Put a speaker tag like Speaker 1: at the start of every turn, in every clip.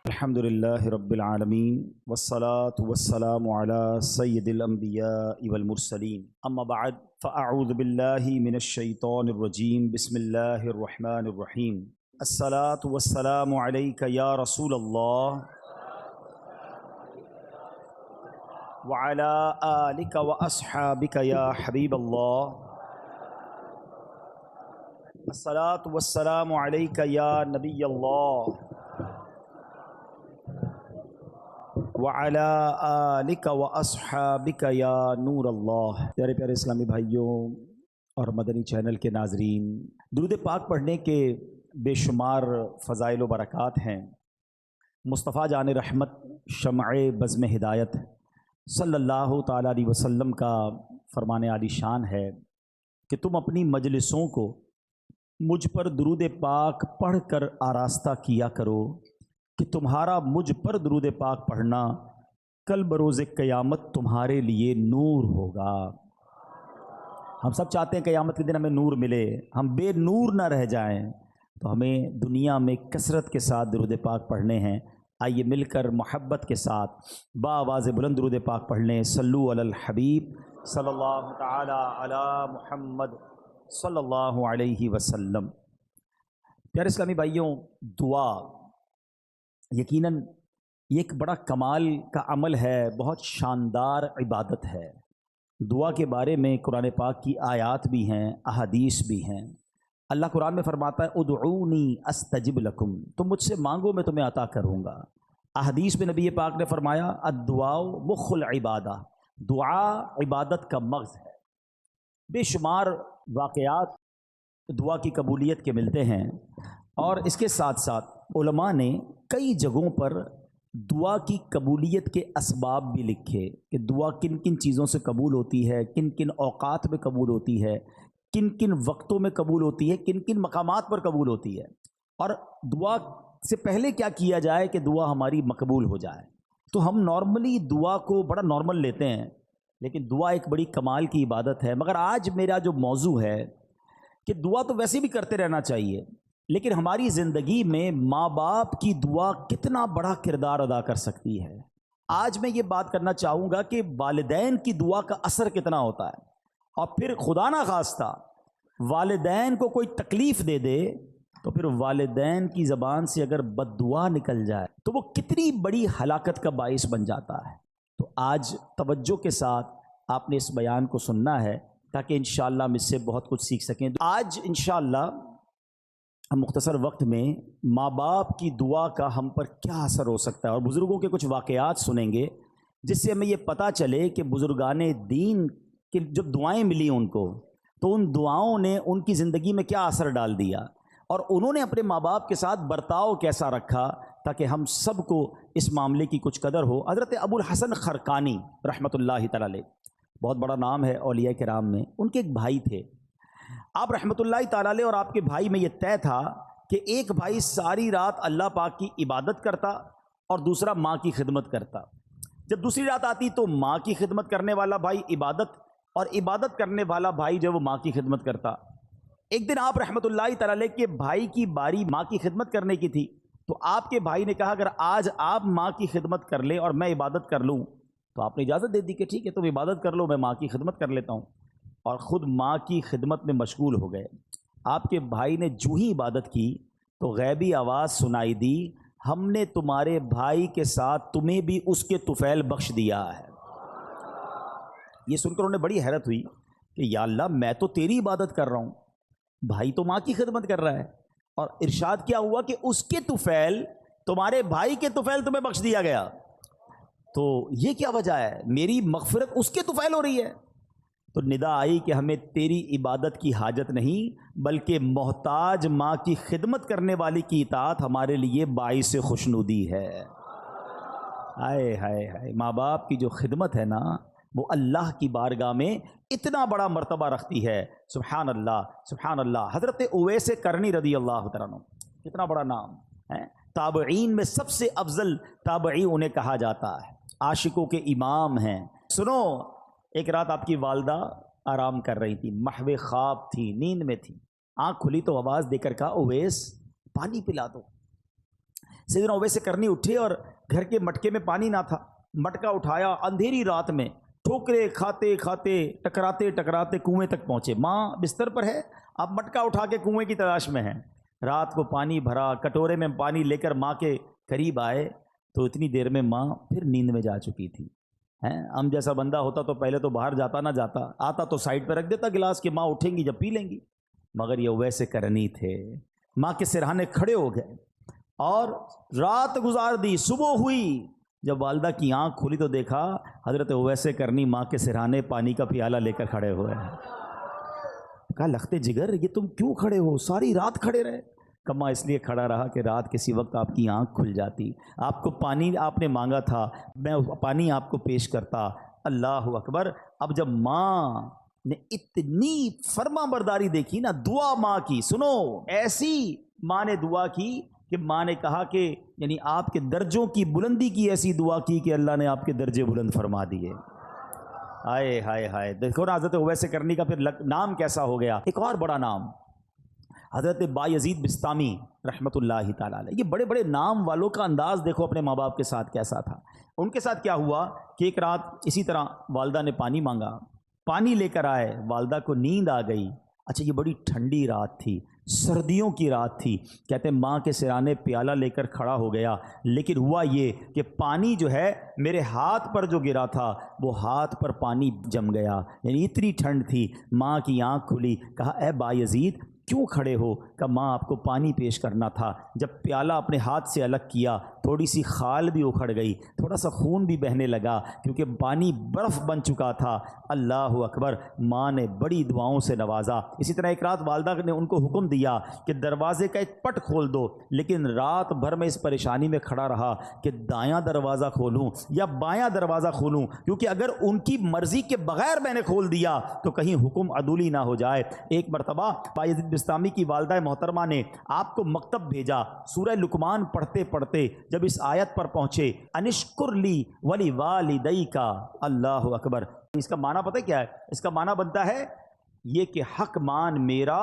Speaker 1: الحمدللہ رب العالمین والصلاة والسلام علی سید الانبیاء والمرسلین اما بعد فاعوذ باللہ من الشیطان الرجیم بسم اللہ الرحمن الرحیم الصلاة والسلام علیک یا رسول اللہ وعلی آلک واصحابک یا حبیب اللہ الصلاة والسلام علیک یا نبی اللہ وَعَلَىٰ آلِكَ وَأَصْحَابِكَ يَا نور اللہ۔ پیارے پیارے اسلامی بھائیوں اور مدنی چینل کے ناظرین، درود پاک پڑھنے کے بے شمار فضائل و برکات ہیں۔ مصطفیٰ جان رحمت شمع بزم ہدایت صلی اللہ تعالیٰ علیہ وسلم کا فرمان عالی شان ہے کہ تم اپنی مجلسوں کو مجھ پر درود پاک پڑھ کر آراستہ کیا کرو کہ تمہارا مجھ پر درود پاک پڑھنا کل بروز قیامت تمہارے لیے نور ہوگا۔ ہم سب چاہتے ہیں قیامت کے دن ہمیں نور ملے، ہم بے نور نہ رہ جائیں، تو ہمیں دنیا میں کثرت کے ساتھ درود پاک پڑھنے ہیں۔ آئیے مل کر محبت کے ساتھ بآواز بلند درود پاک پڑھ لیں۔ صلو علی الحبیب صلی اللہ تعالی علی محمد صلی اللہ علیہ وسلم۔ پیارے اسلامی بھائیوں، دعا یقیناً یہ ایک بڑا کمال کا عمل ہے، بہت شاندار عبادت ہے۔ دعا کے بارے میں قرآن پاک کی آیات بھی ہیں، احادیث بھی ہیں۔ اللہ قرآن میں فرماتا ہے ادعونی استجب لکم، تم مجھ سے مانگو میں تمہیں عطا کروں گا۔ احادیث میں نبی پاک نے فرمایا الدعاء مخ العبادہ، دعا عبادت کا مغز ہے۔ بے شمار واقعات دعا کی قبولیت کے ملتے ہیں، اور اس کے ساتھ ساتھ علماء نے کئی جگہوں پر دعا کی قبولیت کے اسباب بھی لکھے کہ دعا کن کن چیزوں سے قبول ہوتی ہے، کن کن اوقات میں قبول ہوتی ہے، کن کن وقتوں میں قبول ہوتی ہے، کن کن مقامات پر قبول ہوتی ہے، اور دعا سے پہلے کیا کیا جائے کہ دعا ہماری مقبول ہو جائے۔ تو ہم نارملی دعا کو بڑا نارمل لیتے ہیں، لیکن دعا ایک بڑی کمال کی عبادت ہے۔ مگر آج میرا جو موضوع ہے کہ دعا تو ویسے بھی کرتے رہنا چاہیے، لیکن ہماری زندگی میں ماں باپ کی دعا کتنا بڑا کردار ادا کر سکتی ہے۔ آج میں یہ بات کرنا چاہوں گا کہ والدین کی دعا کا اثر کتنا ہوتا ہے، اور پھر خدا نہ خواستہ والدین کو کوئی تکلیف دے دے تو پھر والدین کی زبان سے اگر بد دعا نکل جائے تو وہ کتنی بڑی ہلاکت کا باعث بن جاتا ہے۔ تو آج توجہ کے ساتھ آپ نے اس بیان کو سننا ہے تاکہ انشاءاللہ ہم اس سے بہت کچھ سیکھ سکیں۔ آج انشاءاللہ ہم مختصر وقت میں ماں باپ کی دعا کا ہم پر کیا اثر ہو سکتا ہے، اور بزرگوں کے کچھ واقعات سنیں گے جس سے ہمیں یہ پتہ چلے کہ بزرگان دین کی جب دعائیں ملی ان کو تو ان دعاؤں نے ان کی زندگی میں کیا اثر ڈال دیا، اور انہوں نے اپنے ماں باپ کے ساتھ برتاؤ کیسا رکھا تاکہ ہم سب کو اس معاملے کی کچھ قدر ہو۔ حضرت ابو الحسن خرقانی رحمۃ اللہ تعالی علیہ، بہت بڑا نام ہے اولیاء کرام میں، ان کے ایک بھائی تھے آپ رحمۃ اللہ تعالی علیہ، اور آپ کے بھائی میں یہ طے تھا کہ ایک بھائی ساری رات اللہ پاک کی عبادت کرتا اور دوسرا ماں کی خدمت کرتا۔ جب دوسری رات آتی تو ماں کی خدمت کرنے والا بھائی عبادت، اور عبادت کرنے والا بھائی جو وہ ماں کی خدمت کرتا۔ ایک دن آپ رحمۃ اللہ تعالی علیہ کے بھائی کی باری ماں کی خدمت کرنے کی تھی، تو آپ کے بھائی نے کہا اگر آج آپ ماں کی خدمت کر لیں اور میں عبادت کر لوں، تو آپ نے اجازت دے دی کہ ٹھیک ہے تم عبادت کر لو، میں ماں کی خدمت کر لیتا ہوں، اور خود ماں کی خدمت میں مشغول ہو گئے۔ آپ کے بھائی نے جو ہی عبادت کی تو غیبی آواز سنائی دی ہم نے تمہارے بھائی کے ساتھ تمہیں بھی اس کے طفیل بخش دیا ہے۔ یہ سن کر انہیں بڑی حیرت ہوئی کہ یا اللہ میں تو تیری عبادت کر رہا ہوں، بھائی تو ماں کی خدمت کر رہا ہے، اور ارشاد کیا ہوا کہ اس کے طفیل تمہارے بھائی کے طفیل تمہیں بخش دیا گیا، تو یہ کیا وجہ ہے، میری مغفرت اس کے طفیل ہو رہی ہے؟ تو ندا آئی کہ ہمیں تیری عبادت کی حاجت نہیں، بلکہ محتاج ماں کی خدمت کرنے والی کی اطاعت ہمارے لیے باعث خوشنودی ہے۔ ہائے ہائے ہائے، ماں باپ کی جو خدمت ہے نا وہ اللہ کی بارگاہ میں اتنا بڑا مرتبہ رکھتی ہے۔ سبحان اللہ سبحان اللہ۔ حضرت اویس کرنی رضی اللہ تعالیٰ عنہ، کتنا بڑا نام ہے، تابعین میں سب سے افضل تابعی انہیں کہا جاتا ہے، عاشقوں کے امام ہیں۔ سنو، ایک رات آپ کی والدہ آرام کر رہی تھی، محو خواب تھی، نیند میں تھی. آنکھ کھلی تو آواز دے کر کہا اویس پانی پلا دو. سیدنا اویس کرنی اٹھے اور گھر کے مٹکے میں پانی نہ تھا. مٹکا اٹھایا، اندھیری رات میں ٹھوکرے کھاتے کھاتے ٹکراتے ٹکراتے کنویں تک پہنچے. ماں بستر پر ہے، آپ مٹکا اٹھا کے کنویں کی تلاش میں ہیں. رات کو پانی بھرا، کٹورے میں پانی لے کر ماں کے قریب آئے تو اتنی دیر میں ماں پھر نیند میں جا چکی تھی. ہم جیسا بندہ ہوتا تو پہلے تو باہر جاتا نہ جاتا، آتا تو سائڈ پہ رکھ دیتا گلاس کہ ماں اٹھیں گی جب پی لیں گی. مگر یہ ویسے کرنی تھے، ماں کے سرہانے کھڑے ہو گئے اور رات گزار دی. صبح ہوئی، جب والدہ کی آنکھ کھلی تو دیکھا حضرت ویسے کرنی ماں کے سرہانے پانی کا پیالہ لے کر کھڑے ہوئے ہیں. کہا لختے جگر یہ تم کیوں کھڑے ہو، ساری رات کھڑے رہے؟ کما اس لیے کھڑا رہا کہ رات کسی وقت آپ کی آنکھ کھل جاتی، آپ کو پانی آپ نے مانگا تھا، میں پانی آپ کو پیش کرتا. اللہ اکبر. اب جب ماں نے اتنی فرما برداری دیکھی نا، دعا ماں کی سنو، ایسی ماں نے دعا کی کہ ماں نے کہا کہ یعنی آپ کے درجوں کی بلندی کی ایسی دعا کی کہ اللہ نے آپ کے درجے بلند فرما دیے. ہائے ہائے ہائے. دیکھو نا حضرت ویسے کرنی کا پھر نام کیسا ہو گیا. ایک اور بڑا نام حضرت بایزید بسطامی رحمۃ اللہ تعالیٰ علیہ. یہ بڑے بڑے نام والوں کا انداز دیکھو اپنے ماں باپ کے ساتھ کیسا تھا. ان کے ساتھ کیا ہوا کہ ایک رات اسی طرح والدہ نے پانی مانگا، پانی لے کر آئے، والدہ کو نیند آ گئی. اچھا یہ بڑی ٹھنڈی رات تھی، سردیوں کی رات تھی. کہتے ہیں ماں کے سرانے پیالہ لے کر کھڑا ہو گیا، لیکن ہوا یہ کہ پانی جو ہے میرے ہاتھ پر جو گرا تھا وہ ہاتھ پر پانی جم گیا، یعنی اتنی ٹھنڈ تھی. ماں کی آنکھ کھلی، کہا اے بایزید کیوں کھڑے ہو؟ کہ ماں آپ کو پانی پیش کرنا تھا. جب پیالہ اپنے ہاتھ سے الگ کیا تھوڑی سی خال بھی اکھڑ گئی، تھوڑا سا خون بھی بہنے لگا کیونکہ پانی برف بن چکا تھا. اللہ اکبر. ماں نے بڑی دعاؤں سے نوازا. اسی طرح ایک رات والدہ نے ان کو حکم دیا کہ دروازے کا ایک پٹ کھول دو، لیکن رات بھر میں اس پریشانی میں کھڑا رہا کہ دایاں دروازہ کھولوں یا بایاں دروازہ کھولوں، کیونکہ اگر ان کی مرضی کے بغیر میں نے کھول دیا تو کہیں حکم عدولی نہ ہو جائے. ایک مرتبہ بایزید بسطامی کی والدہ محترمہ نے آپ کو مکتب بھیجا. سورہ لقمان پڑھتے پڑھتے جب اس آیت پر پہنچے انشکر لی ولی والدیک، اللہ اکبر. اس کا معنی پتہ کیا ہے؟ اس کا معنی بنتا ہے یہ کہ حق مان میرا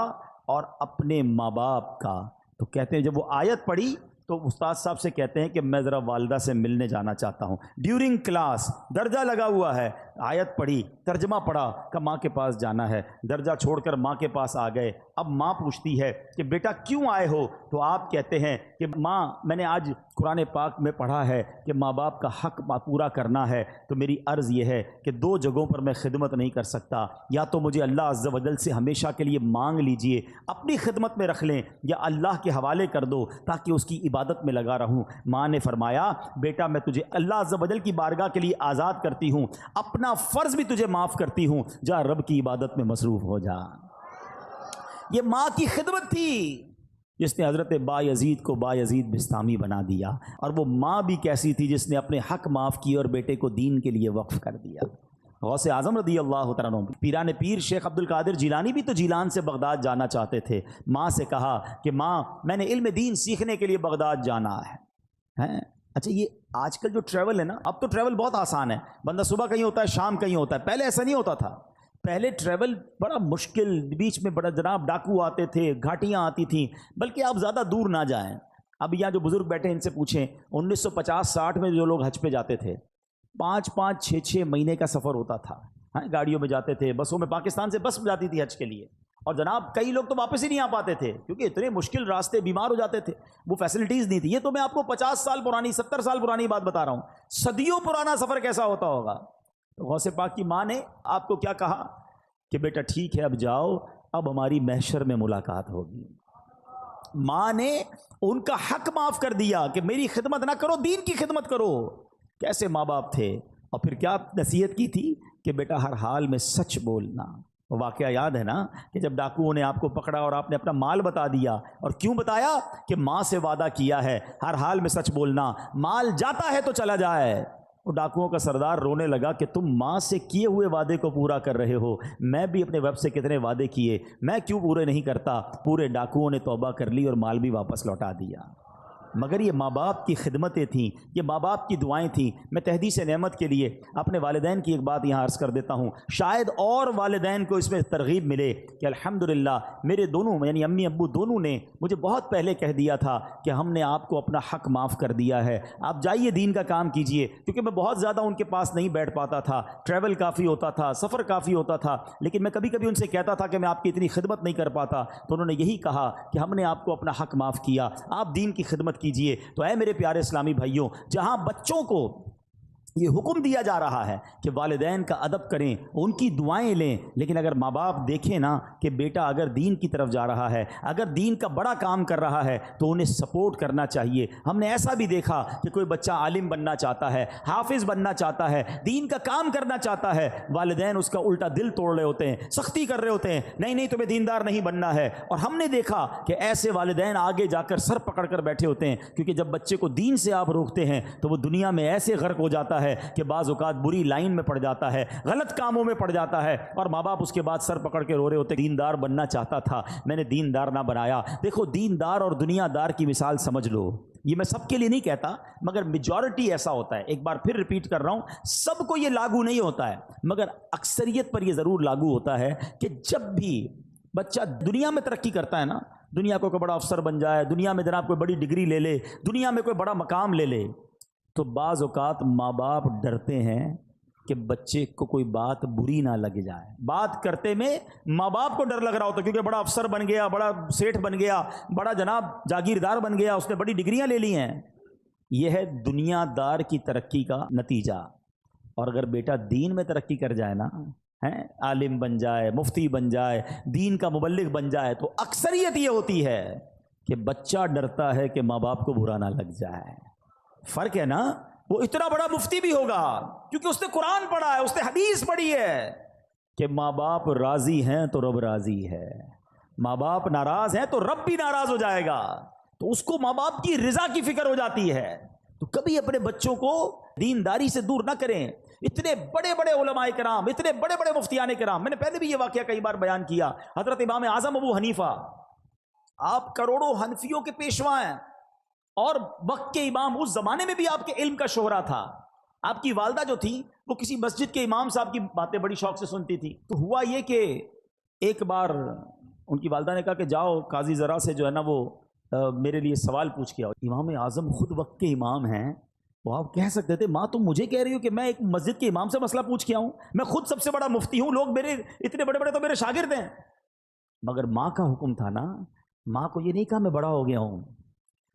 Speaker 1: اور اپنے ماں باپ کا. تو کہتے ہیں جب وہ آیت پڑھی تو استاد صاحب سے کہتے ہیں کہ میں ذرا والدہ سے ملنے جانا چاہتا ہوں. ڈیورنگ کلاس درجہ لگا ہوا ہے، آیت پڑھی، ترجمہ پڑھا کہ ماں کے پاس جانا ہے. درجہ چھوڑ کر ماں کے پاس آ گئے. اب ماں پوچھتی ہے کہ بیٹا کیوں آئے ہو؟ تو آپ کہتے ہیں کہ ماں میں نے آج قرآن پاک میں پڑھا ہے کہ ماں باپ کا حق پورا کرنا ہے، تو میری عرض یہ ہے کہ دو جگہوں پر میں خدمت نہیں کر سکتا، یا تو مجھے اللہ عز و جل سے ہمیشہ کے لیے مانگ لیجئے، اپنی خدمت میں رکھ لیں، یا اللہ کے حوالے کر دو تاکہ اس کی عبادت میں لگا رہوں. ماں نے فرمایا بیٹا میں تجھے اللہ عز و جل کی بارگاہ کے لیے آزاد کرتی ہوں، اپنا فرض بھی تجھے معاف کرتی ہوں، جا رب کی عبادت میں مصروف ہو جا. یہ ماں کی خدمت تھی جس نے حضرت بایزید کو بایزید بسطامی بنا دیا. اور وہ ماں بھی کیسی تھی جس نے اپنے حق معاف کیے اور بیٹے کو دین کے لیے وقف کر دیا. غوث اعظم رضی اللہ تعالیٰ عنہ، پیران پیر شیخ عبد القادر جیلانی بھی تو جیلان سے بغداد جانا چاہتے تھے. ماں سے کہا کہ ماں میں نے علم دین سیکھنے کے لیے بغداد جانا ہے. اچھا یہ آج کل جو ٹریول ہے نا، اب تو ٹریول بہت آسان ہے، بندہ صبح کہیں ہوتا ہے شام کہیں ہوتا ہے. پہلے ایسا نہیں ہوتا تھا. پہلے ٹریول بڑا مشکل، بیچ میں بڑا جناب ڈاکو آتے تھے، گھاٹیاں آتی تھیں. بلکہ آپ زیادہ دور نہ جائیں. اب یہاں جو بزرگ بیٹھے ان سے پوچھیں 1950-60 میں جو لوگ حج پہ جاتے تھے 5-5 6-6 مہینے کا سفر ہوتا تھا. گاڑیوں میں جاتے تھے، بسوں میں، پاکستان سے بس جاتی تھی حج کے لیے. اور جناب کئی لوگ تو واپس ہی نہیں آ پاتے تھے کیونکہ اتنے مشکل راستے، بیمار ہو جاتے تھے، وہ فیسلٹیز نہیں تھی. یہ تو میں آپ کو 50 سال پرانی 70 سال پرانی بات بتا رہا ہوں. صدیوں پرانا سفر کیسا ہوتا ہوگا. تو غوث پاک کی ماں نے آپ کو کیا کہا کہ بیٹا ٹھیک ہے اب جاؤ، اب ہماری محشر میں ملاقات ہوگی. ماں نے ان کا حق معاف کر دیا کہ میری خدمت نہ کرو، دین کی خدمت کرو. کیسے ماں باپ تھے. اور پھر کیا نصیحت کی تھی کہ بیٹا ہر حال میں سچ بولنا. واقعہ یاد ہے نا کہ جب ڈاکوؤں نے آپ کو پکڑا اور آپ نے اپنا مال بتا دیا، اور کیوں بتایا کہ ماں سے وعدہ کیا ہے ہر حال میں سچ بولنا، مال جاتا ہے تو چلا جائے. وہ ڈاکوؤں کا سردار رونے لگا کہ تم ماں سے کیے ہوئے وعدے کو پورا کر رہے ہو، میں بھی اپنے ویب سے کتنے وعدے کیے، میں کیوں پورے نہیں کرتا. پورے ڈاکوؤں نے توبہ کر لی اور مال بھی واپس لوٹا دیا. مگر یہ ماں باپ کی خدمتیں تھیں، یہ ماں باپ کی دعائیں تھیں۔ میں تحدیث نعمت کے لیے اپنے والدین کی ایک بات یہاں عرض کر دیتا ہوں، شاید اور والدین کو اس میں ترغیب ملے کہ الحمدللہ میرے دونوں یعنی امی ابو دونوں نے مجھے بہت پہلے کہہ دیا تھا کہ ہم نے آپ کو اپنا حق معاف کر دیا ہے، آپ جائیے دین کا کام کیجئے، کیونکہ میں بہت زیادہ ان کے پاس نہیں بیٹھ پاتا تھا، ٹریول کافی ہوتا تھا، سفر کافی ہوتا تھا، لیکن میں کبھی کبھی ان سے کہتا تھا کہ میں آپ کی اتنی خدمت نہیں کر پاتا، تو انہوں نے یہی کہا کہ ہم نے آپ کو اپنا حق معاف کیا، آپ دین کی خدمت کیجئے۔ تو اے میرے پیارے اسلامی بھائیوں، جہاں بچوں کو یہ حکم دیا جا رہا ہے کہ والدین کا ادب کریں، ان کی دعائیں لیں، لیکن اگر ماں باپ دیکھیں نا کہ بیٹا اگر دین کی طرف جا رہا ہے، اگر دین کا بڑا کام کر رہا ہے تو انہیں سپورٹ کرنا چاہیے۔ ہم نے ایسا بھی دیکھا کہ کوئی بچہ عالم بننا چاہتا ہے، حافظ بننا چاہتا ہے، دین کا کام کرنا چاہتا ہے، والدین اس کا الٹا دل توڑ رہے ہوتے ہیں، سختی کر رہے ہوتے ہیں، نہیں نہیں تمہیں دیندار نہیں بننا ہے۔ اور ہم نے دیکھا کہ ایسے والدین آگے جا کر سر پکڑ کر بیٹھے ہوتے ہیں، کیونکہ جب بچے کو دین سے آپ روکتے ہیں تو وہ دنیا میں ایسے غرق ہو جاتا ہے کہ بعض اوقات بری لائن میں پڑ جاتا ہے، غلط کاموں میں پڑ جاتا ہے، اور ماں باپ اس کے بعد سر پکڑ کے رو رہے ہوتے، دیندار بننا چاہتا تھا میں نے دیندار نہ بنایا۔ دیکھو دیندار اور دنیا دار کی مثال سمجھ لو، یہ میں سب کے لیے نہیں کہتا مگر میجورٹی ایسا ہوتا ہے، ایک بار پھر ریپیٹ کر رہا ہوں، سب کو یہ لاگو نہیں ہوتا ہے مگر اکثریت پر یہ ضرور لاگو ہوتا ہے کہ جب بھی بچہ دنیا میں ترقی کرتا ہے نا، دنیا کو کوئی بڑا افسر بن جائے، دنیا میں جناب کوئی بڑی ڈگری لے لے، دنیا میں کوئی بڑا مقام لے لے، تو بعض اوقات ماں باپ ڈرتے ہیں کہ بچے کو کوئی بات بری نہ لگ جائے۔ بات کرتے میں ماں باپ کو ڈر لگ رہا ہوتا کیونکہ بڑا افسر بن گیا، بڑا سیٹھ بن گیا، بڑا جناب جاگیردار بن گیا، اس نے بڑی ڈگریاں لے لی ہیں۔ یہ ہے دنیا دار کی ترقی کا نتیجہ۔ اور اگر بیٹا دین میں ترقی کر جائے نا، عالم بن جائے، مفتی بن جائے، دین کا مبلغ بن جائے، تو اکثریت یہ ہوتی ہے کہ بچہ ڈرتا ہے کہ ماں باپ کو برا نہ لگ جائے۔ فرق ہے نا، وہ اتنا بڑا مفتی بھی ہوگا کیونکہ اس نے قرآن پڑھا ہے، اس نے حدیث پڑھی ہے کہ ماں باپ راضی ہیں تو رب راضی ہے، ماں باپ ناراض ہیں تو رب بھی ناراض ہو جائے گا، تو اس کو ماں باپ کی رضا کی فکر ہو جاتی ہے۔ تو کبھی اپنے بچوں کو دینداری سے دور نہ کریں۔ اتنے بڑے بڑے علماء کرام، اتنے بڑے بڑے مفتیان کرام، میں نے پہلے بھی یہ واقعہ کئی بار بیان کیا، حضرت امام اعظم ابو حنیفہ، آپ کروڑوں حنفیوں کے پیشوا ہیں اور وقت کے امام، اس زمانے میں بھی آپ کے علم کا شہرا تھا۔ آپ کی والدہ جو تھی وہ کسی مسجد کے امام صاحب کی باتیں بڑی شوق سے سنتی تھی۔ تو ہوا یہ کہ ایک بار ان کی والدہ نے کہا کہ جاؤ قاضی ذرا سے جو ہے نا وہ میرے لیے سوال پوچھ کے آؤ۔ امام اعظم خود وقت کے امام ہیں، وہ آپ کہہ سکتے تھے ماں تم مجھے کہہ رہی ہو کہ میں ایک مسجد کے امام سے مسئلہ پوچھ کے آؤں، میں خود سب سے بڑا مفتی ہوں، لوگ میرے اتنے بڑے بڑے تو میرے شاگرد ہیں۔ مگر ماں کا حکم تھا نا، ماں کو یہ نہیں کہا میں بڑا ہو گیا ہوں،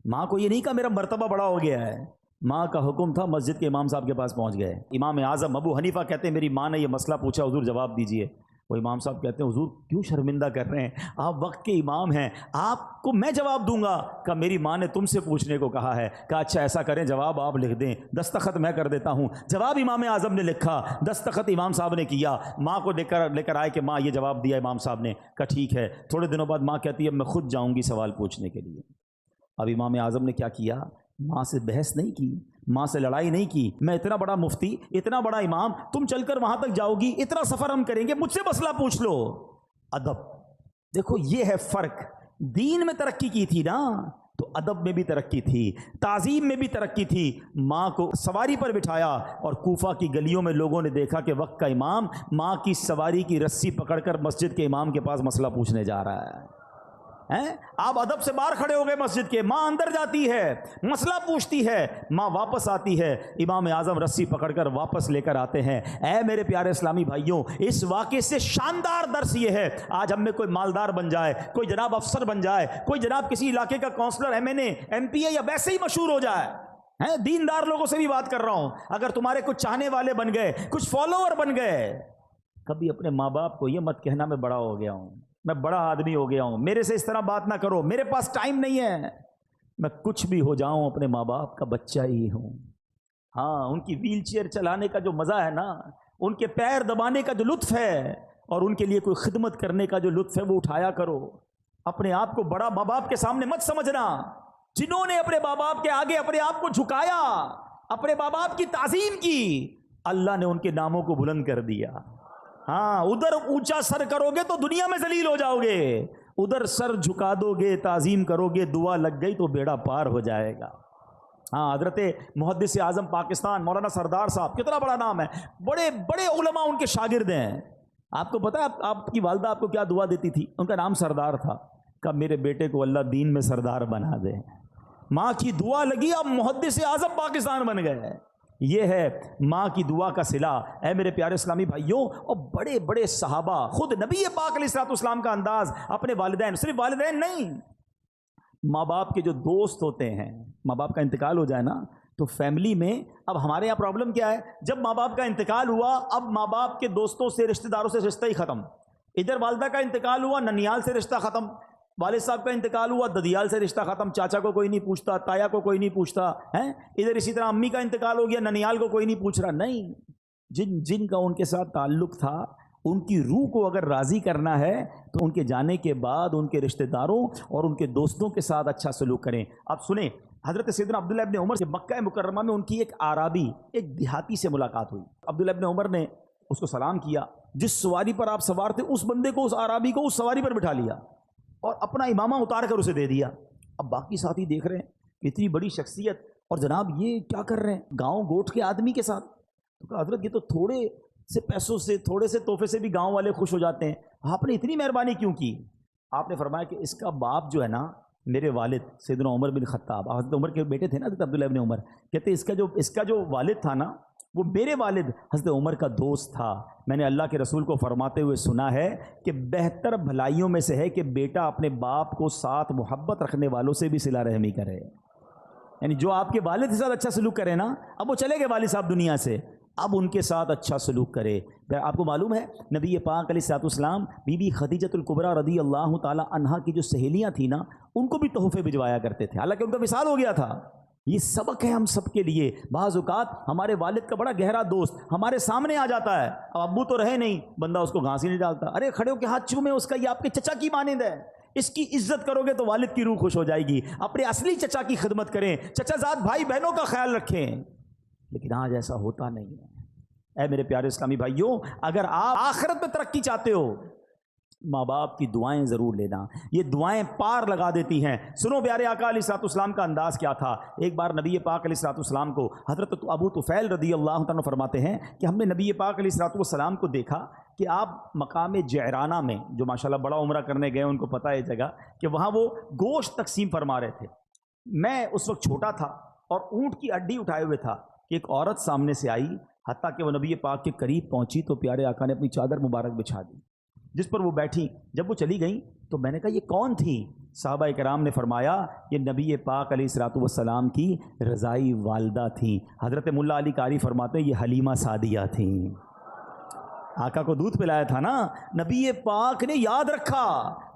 Speaker 1: ماں کو یہ نہیں کہا میرا مرتبہ بڑا ہو گیا ہے، ماں کا حکم تھا مسجد کے امام صاحب کے پاس پہنچ گئے۔ امام اعظم ابو حنیفہ کہتے ہیں میری ماں نے یہ مسئلہ پوچھا، حضور جواب دیجئے۔ وہ امام صاحب کہتے ہیں حضور کیوں شرمندہ کر رہے ہیں، آپ وقت کے امام ہیں، آپ کو میں جواب دوں گا۔ کہ میری ماں نے تم سے پوچھنے کو کہا ہے۔ کہ اچھا ایسا کریں جواب آپ لکھ دیں، دستخط میں کر دیتا ہوں۔ جواب امام اعظم نے لکھا، دستخط امام صاحب نے کیا، ماں کو لے کر آئے کہ ماں یہ جواب دیا امام صاحب نے۔ کہا ٹھیک ہے۔ تھوڑے دنوں بعد ماں کہتی ہے اب میں خود جاؤں گی سوال پوچھنے کے لیے۔ اب امام اعظم نے کیا کیا، ماں سے بحث نہیں کی، ماں سے لڑائی نہیں کی، میں اتنا بڑا مفتی، اتنا بڑا امام، تم چل کر وہاں تک جاؤ گی، اتنا سفر ہم کریں گے، مجھ سے مسئلہ پوچھ لو۔ ادب، دیکھو یہ ہے فرق۔ دین میں ترقی کی تھی نا تو ادب میں بھی ترقی تھی، تعظیم میں بھی ترقی تھی۔ ماں کو سواری پر بٹھایا اور کوفہ کی گلیوں میں لوگوں نے دیکھا کہ وقت کا امام ماں کی سواری کی رسی پکڑ کر مسجد کے امام کے پاس مسئلہ پوچھنے جا رہا ہے۔ آپ ادب سے باہر کھڑے ہو گئے مسجد کے، ماں اندر جاتی ہے، مسئلہ پوچھتی ہے، ماں واپس آتی ہے، امام اعظم رسی پکڑ کر واپس لے کر آتے ہیں۔ اے میرے پیارے اسلامی بھائیوں، اس واقعے سے شاندار درس یہ ہے، آج ہم میں کوئی مالدار بن جائے، کوئی جناب افسر بن جائے، کوئی جناب کسی علاقے کا کونسلر، ایم این اے، ایم پی اے یا ویسے ہی مشہور ہو جائے، دیندار لوگوں سے بھی بات کر رہا ہوں، اگر تمہارے کچھ چاہنے والے بن گئے، کچھ فالوور بن گئے، کبھی اپنے ماں باپ کو یہ مت کہنا میں بڑا ہو گیا ہوں، میں بڑا آدمی ہو گیا ہوں، میرے سے اس طرح بات نہ کرو، میرے پاس ٹائم نہیں ہے۔ میں کچھ بھی ہو جاؤں اپنے ماں باپ کا بچہ ہی ہوں۔ ہاں، ان کی ویل چیئر چلانے کا جو مزہ ہے نا، ان کے پیر دبانے کا جو لطف ہے اور ان کے لیے کوئی خدمت کرنے کا جو لطف ہے وہ اٹھایا کرو۔ اپنے آپ کو بڑا ماں باپ کے سامنے مت سمجھنا۔ جنہوں نے اپنے ماں باپ کے آگے اپنے آپ کو جھکایا، اپنے ماں باپ کی تعظیم کی، اللہ نے ان کے ناموں کو بلند کر دیا۔ ہاں، ادھر اونچا سر کرو گے تو دنیا میں ذلیل ہو جاؤ گے، ادھر سر جھکا دو گے تعظیم کرو گے دعا لگ گئی تو بیڑا پار ہو جائے گا۔ ہاں، حضرت محدث اعظم پاکستان مولانا سردار صاحب، کتنا بڑا نام ہے، بڑے بڑے علماء ان کے شاگرد ہیں۔ آپ کو پتہ ہے آپ کی والدہ آپ کو کیا دعا دیتی تھی؟ ان کا نام سردار تھا، کہ میرے بیٹے کو اللہ دین میں سردار بنا دے۔ ماں کی دعا لگی، اب محدث اعظم پاکستان بن گئے۔ یہ ہے ماں کی دعا کا صلہ۔ اے میرے پیارے اسلامی بھائیوں، اور بڑے بڑے صحابہ، خود نبی پاک علیہ الصلوۃ والسلام کا انداز اپنے والدین، صرف والدین نہیں، ماں باپ کے جو دوست ہوتے ہیں، ماں باپ کا انتقال ہو جائے نا تو فیملی میں، اب ہمارے یہاں پرابلم کیا ہے، جب ماں باپ کا انتقال ہوا اب ماں باپ کے دوستوں سے، رشتہ داروں سے رشتہ ہی ختم۔ ادھر والدہ کا انتقال ہوا، ننیال سے رشتہ ختم، والد صاحب کا انتقال ہوا، ددیال سے رشتہ ختم، چاچا کو کوئی نہیں پوچھتا، تایا کو کوئی نہیں پوچھتا ہے، ادھر اسی طرح امی کا انتقال ہو گیا، ننیال کو کوئی نہیں پوچھ رہا۔ نہیں، جن کا ان کے ساتھ تعلق تھا، ان کی روح کو اگر راضی کرنا ہے تو ان کے جانے کے بعد ان کے رشتہ داروں اور ان کے دوستوں کے ساتھ اچھا سلوک کریں۔ آپ سنیں، حضرت سیدنا عبداللہ ابن عمر سے مکہ مکرمہ میں ان کی ایک عرابی، ایک دیہاتی سے ملاقات ہوئی۔ عبداللہ ابن عمر نے اس کو سلام کیا، جس سواری پر آپ سوار تھے اس بندے کو، اس عرابی کو اس سواری پر بٹھا لیا اور اپنا امامہ اتار کر اسے دے دیا۔ اب باقی ساتھی دیکھ رہے ہیں کہ اتنی بڑی شخصیت، اور جناب یہ کیا کر رہے ہیں گاؤں گوٹھ کے آدمی کے ساتھ؟ تو کہا حضرت یہ تو تھوڑے سے پیسوں سے، تھوڑے سے تحفے سے بھی گاؤں والے خوش ہو جاتے ہیں، آپ نے اتنی مہربانی کیوں کی؟ آپ نے فرمایا کہ اس کا باپ جو ہے نا، میرے والد سیدنا عمر بن خطاب، حضرت عمر کے بیٹے تھے نا حضرت عبداللہ ابن عمر، کہتے اس کا جو والد تھا نا، وہ میرے والد حضرت عمر کا دوست تھا۔ میں نے اللہ کے رسول کو فرماتے ہوئے سنا ہے کہ بہتر بھلائیوں میں سے ہے کہ بیٹا اپنے باپ کو ساتھ محبت رکھنے والوں سے بھی صلہ رحمی کرے۔ یعنی جو آپ کے والد کے ساتھ اچھا سلوک کرے نا، اب وہ چلے گئے والد صاحب دنیا سے، اب ان کے ساتھ اچھا سلوک کرے۔ آپ کو معلوم ہے نبی پاک علیہ الصلوۃ والسلام بی بی خدیجۃ الکبریٰ رضی اللہ تعالی عنہا کی جو سہیلیاں تھیں نا، ان کو بھی تحفے بھجوایا کرتے تھے، حالانکہ ان کا وصال ہو گیا تھا۔ یہ سبق ہے ہم سب کے لیے۔ بعض اوقات ہمارے والد کا بڑا گہرا دوست ہمارے سامنے آ جاتا ہے، اب ابو تو رہے نہیں، بندہ اس کو گھاس ہی نہیں ڈالتا، ارے کھڑے ہو کے ہاتھ چومے اس کا، یہ آپ کے چچا کی مانند ہے، اس کی عزت کرو گے تو والد کی روح خوش ہو جائے گی۔ اپنے اصلی چچا کی خدمت کریں، چچا زاد بھائی بہنوں کا خیال رکھیں، لیکن آج ایسا ہوتا نہیں ہے۔ اے میرے پیارے اسلامی بھائیوں، اگر آپ آخرت میں ترقی چاہتے ہو، ماں باپ کی دعائیں ضرور لینا، یہ دعائیں پار لگا دیتی ہیں۔ سنو پیارے آقا علیہ الصلوۃ والسلام کا انداز کیا تھا۔ ایک بار نبی پاک علیہ الصلوۃ والسلام کو حضرت ابو طفیل رضی اللہ عنہ فرماتے ہیں کہ ہم نے نبی پاک علیہ الصلوۃ والسلام کو دیکھا کہ آپ مقام جعرانہ میں، جو ماشاءاللہ بڑا عمرہ کرنے گئے ان کو پتہ ہے جگہ، کہ وہاں وہ گوشت تقسیم فرما رہے تھے۔ میں اس وقت چھوٹا تھا اور اونٹ کی اڈی اٹھائے ہوئے تھا کہ ایک عورت سامنے سے آئی، حتیٰ کہ وہ نبی پاک کے قریب پہنچی تو پیارے آقا نے اپنی چادر مبارک بچھا دی، جس پر وہ بیٹھی۔ جب وہ چلی گئیں تو میں نے کہا یہ کون تھیں؟ صحابہ کرام نے فرمایا یہ نبی پاک علیہ الصلوۃ والسلام کی رضائی والدہ تھیں۔ حضرت ملا علی قاری فرماتے ہیں یہ حلیمہ سعدیہ تھیں۔ آقا کو دودھ پلایا تھا نا، نبی پاک نے یاد رکھا،